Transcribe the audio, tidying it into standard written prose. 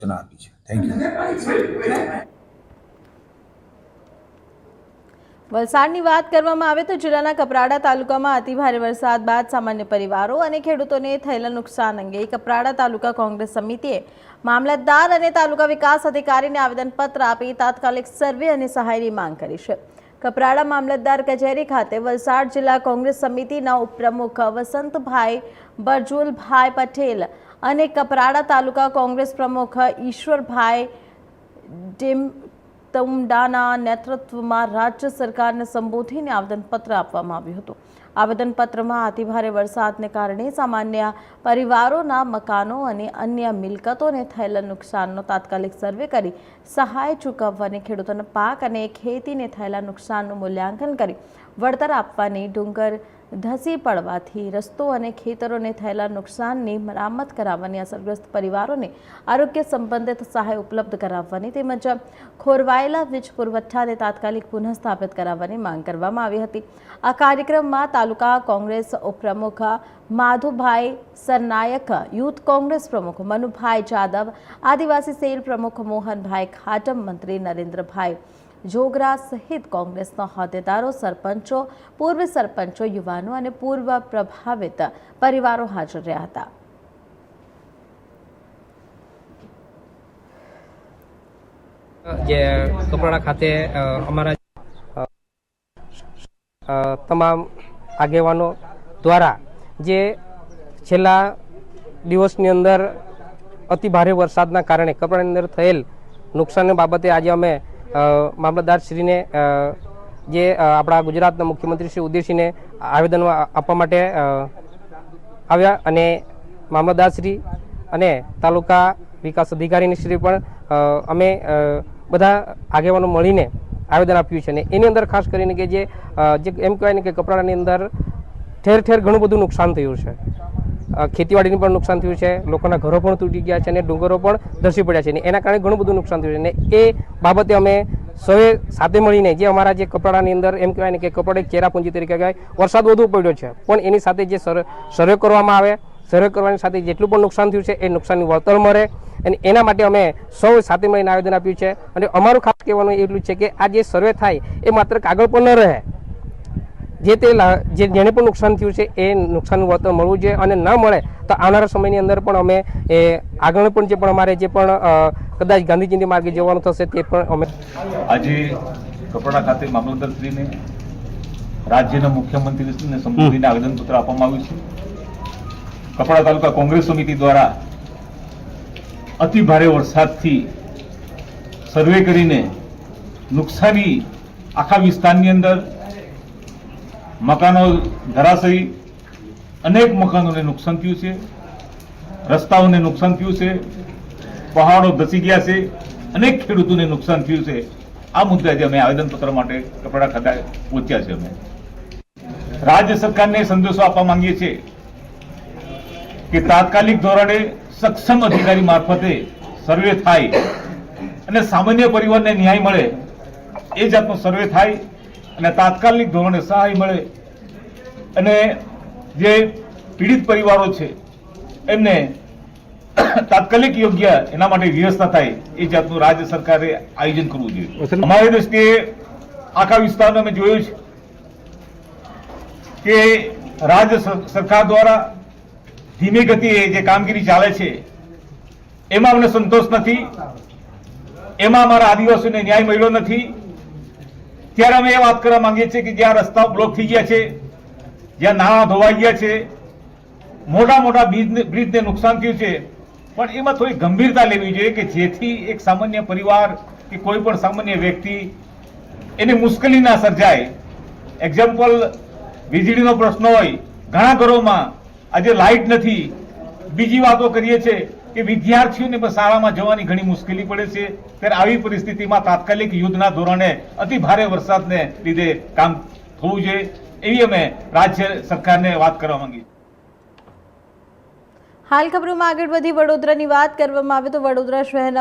સૂચના આપી છે. Thank you. વલસાડની વાત કરવામાં આવે તો જિલ્લાના કપરાડા તાલુકામાં અતિભારે વરસાદ બાદ સામાન્ય પરિવારો અને ખેડૂતોને થયેલા નુકસાન અંગે કપરાડા તાલુકા કોંગ્રેસ સમિતિએ મામલતદાર અને તાલુકા વિકાસ અધિકારીને આવેદનપત્ર આપી તાત્કાલિક સર્વે અને સહાયની માંગ કરી છે. કપરાડા મામલતદાર કચેરી ખાતે વલસાડ જિલ્લા કોંગ્રેસ સમિતિના ઉપપ્રમુખ વસંતભાઈ બરજુલભાઈ પટેલ અને કપરાડા તાલુકા કોંગ્રેસ પ્રમુખ ઈશ્વરભાઈ તુમડાના નેતૃત્વમાં રાજ્ય સરકારને સંબોધીને આવેદનપત્ર આપવામાં આવ્યું હતું. આવેદનપત્રમાં અતિભારે વરસાદને કારણે સામાન્ય પરિવારોના મકાનો અને અન્ય મિલકતોને થયેલા નુકસાનનો તાત્કાલિક સર્વે કરી સહાય ચૂકવવાની, ખેડૂતોના પાક અને ખેતીને થયેલા નુકસાનનું મૂલ્યાંકન કરી વળતર આપવાની, ડુંગર ધસી પડવાથી રસ્તો અને ખેતરોને થયેલા નુકસાનની મરામત કરાવવાની, અસરગ્રસ્ત પરિવારોને આરોગ્ય સંબંધિત સહાય ઉપલબ્ધ કરાવવાની તેમજ ખોરવાયેલા વીજ પુરવઠાને તાત્કાલિક પુનઃસ્થાપિત કરાવવાની માંગ કરવામાં આવી હતી. આ કાર્યક્રમમાં તાલુકા કોંગ્રેસ ઉપપ્રમુખ માધુભાઈ સરનાયક, યુથ કોંગ્રેસ પ્રમુખ મનુભાઈ જાદવ, આદિવાસી સેલ પ્રમુખ મોહનભાઈ ખાટમ, મંત્રી નરેન્દ્રભાઈ જોગરા સહિત કોંગ્રેસના હોદ્દેદારો, સરપંચો, પૂર્વ સરપંચો, યુવાનો અને પૂર્વ પ્રભાવિત પરિવારો હાજર રહ્યા હતા. જે કપરાડા ખાતે અમારા તમામ આગેવાનો દ્વારા જે છેલ્લા દિવસની અંદર અતિ ભારે વરસાદના કારણે કપરાડાની અંદર થયેલ નુકસાન બાબતે આજે અમે મામલતદારશ્રીને જે આપણા ગુજરાતના મુખ્યમંત્રી શ્રી ઉદયસિંહને આવેદન આપવા માટે આવ્યા અને મામલતદારશ્રી અને તાલુકા વિકાસ અધિકારીની શ્રી પણ અમે બધા આગેવાનો મળીને આવેદન આપ્યું છે. અને એની અંદર ખાસ કરીને કે જે એમ કહેવાય ને કે કપરાડાની અંદર ઠેર ઠેર ઘણું બધું નુકસાન થયું છે. ખેતીવાડીને પણ નુકસાન થયું છે, લોકોના ઘરો પણ તૂટી ગયા છે અને ડુંગરો પણ ધસી પડ્યા છે. એના કારણે ઘણું બધું નુકસાન થયું છે. અને એ બાબતે અમે સૌએ સાથે મળીને જે અમારા જે કપરાડાની અંદર એમ કહેવાય ને કે કપરાડા એક ચેરાપુંજી તરીકે કહેવાય, વરસાદ વધુ પડ્યો છે પણ એની સાથે જે સર્વે કરવામાં આવે, સર્વે કરવાની સાથે જેટલું પણ નુકસાન થયું છે એ નુકસાનની વળતર મળે અને એના માટે અમે સૌ સાથે મળીને આવેદન આપ્યું છે. અને અમારું ખાસ કહેવાનું એટલું છે કે આ જે સર્વે થાય એ માત્ર કાગળ પર ન રહે, જેને પણ નુકસાન થયું છે એ નુકસાનનું વળતર મળવું જોઈએ અને ન મળે તો આવનારા સમયની અંદર પણ અમે એ આગળ પણ જે પણ અમારે જે પણ કદાચ ગાંધીજીની માર્ગે જવાનું થશે તે પણ અમે આજે કપરાડા ખાતે મામલતદારશ્રીને રાજ્યના મુખ્યમંત્રીશ્રીને સંબોધીને આવેદનપત્ર આપવામાં આવ્યું છે. કપરાડા તાલુકા કોંગ્રેસ સમિતિ દ્વારા અતિ ભારે વરસાદથી સર્વે કરીને નુકસાની આખા વિસ્તારની અંદર મકાનો ધરાશયી, અનેક મકાનોને નુકસાન થયું છે, રસ્તાઓને નુકસાન થયું છે, પહાડો ધસી ગયા છે, અનેક ખેડૂતોને નુકસાન થયું છે. આ મુદ્દે આજે અમે આવેદનપત્ર માટે કપરાડા ખાતે પહોંચ્યા છે. અમે રાજ્ય સરકારને સંદેશો આપવા માંગીએ છીએ કે તાત્કાલિક ધોરણે સક્ષમ અધિકારી મારફતે સર્વે થાય અને સામાન્ય પરિવારને ન્યાય મળે એ જાતનો સર્વે થાય અને તાત્કાલિક ધોરણે સહાય મળે અને જે પીડિત પરિવારો છે એમને તાત્કાલિક યોગ્ય એના માટે વ્યવસ્થા થાય એ જાતનું રાજ્ય સરકારે આયોજન કરવું જોઈએ. અમારી દ્રષ્ટિએ આખા વિસ્તારમાં અમે જોયું છે કે રાજ્ય સરકાર દ્વારા ધીમી ગતિએ જે કામગીરી ચાલે છે એમાં અમને સંતોષ નથી, એમાં અમારા આદિવાસીઓને ન્યાય મળ્યો નથી. ત્યારે અમે એ વાત કરવા માંગીએ છીએ કે જ્યાં રસ્તાઓ બ્લોક થઈ ગયા છે, જ્યાં નાળા ધોવાઈ ગયા છે, મોટા મોટા બ્રિજને નુકસાન થયું છે, પણ એમાં થોડી ગંભીરતા લેવી જોઈએ કે જેથી એક સામાન્ય પરિવાર કે કોઈ પણ સામાન્ય વ્યક્તિ એને મુશ્કેલી ના સર્જાય. એક્ઝામ્પલ, વીજળીનો પ્રશ્ન હોય, ઘણા ઘરોમાં આજે લાઇટ નથી. બીજી વાતો કરીએ છીએ કે વિદ્યાર્થીઓને શાળામાં જવાની ઘણી મુશ્કેલી પડે છે. ત્યારે આવી પરિસ્થિતિમાં તાત્કાલિક યુદ્ધના ધોરણે અતિ ભારે વરસાદને લીધે કામ થવું જોઈએ એવી અમે રાજ્ય સરકારને વાત કરવા માંગીએ. હાલ ખબરોમાં આગળ વધી વડોદરાની વાત કરવામાં આવે તો વડોદરા શહેરના